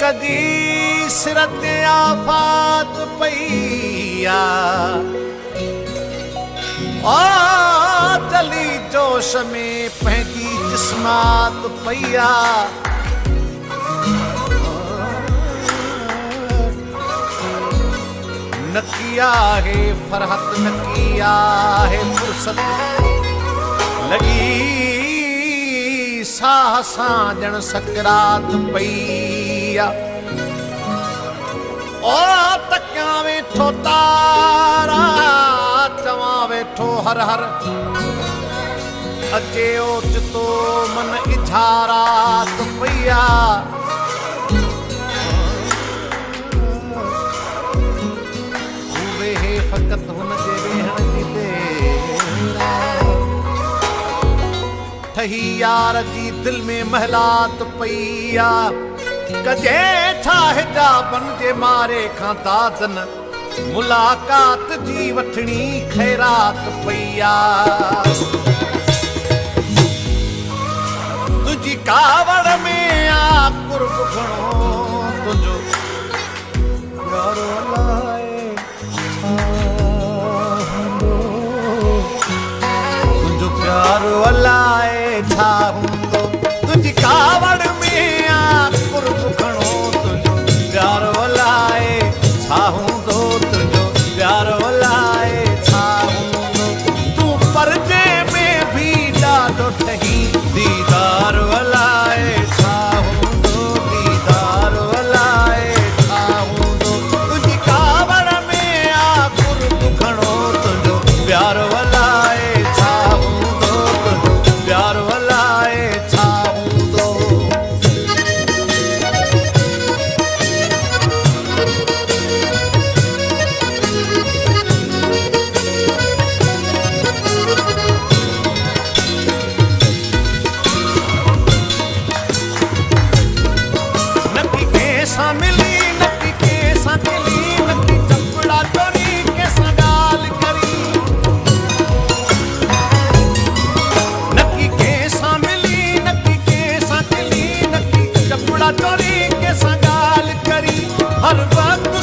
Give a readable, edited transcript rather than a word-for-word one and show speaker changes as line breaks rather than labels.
कदी सिरत आफात पैया ओ दली जोश में पंहिंजी जिस्मात पैया न किया है फरहत न किया है फुर्सत लगी साह सां ॼण सकरात पैया ओ तकिया वेठो तारा चवां वेठो हर हर अचे ओचितो मन इझारात पैया वेहे फ़क़त हुन जे वेहण जी देर ठही यार जी दिल में महलात पैया कजे छा हिजाबन जे मारे खां दादन मुलाकात जी वठणी खैरात पैया तुझी कावड़ में आ कुर्ब घणो तुंहिंजो प्यारो लाए तुंहिंजो प्यारो लाए छा हूंदो तुझी कावड़ में आ कुर्ब घणो तुंहिंजो प्यारो लाए छा हूंदो तुंहिंजो प्यारो लाए छा हूंदो तूं परदे में भी ॾाढो ठही दीदार लाए छा हूंदो दीदार लाए छा हूंदो तुझी कावड़ में आ कुर्ब घणो तुंहिंजो प्यारो लाए छा हूंदो तुंहिंजो प्यारो लाए छा हूंदो नकी कंहिंसां मिली नकी कंहिंसां खिली नकी चपड़ा चोरी कंहिंसां ॻाल्हि करी नकी कंहिंसां मिली नकी कंहिंसां खिली नकी चपड़ा चोरी कंहिंसां ॻाल्हि करी हर वक़्तु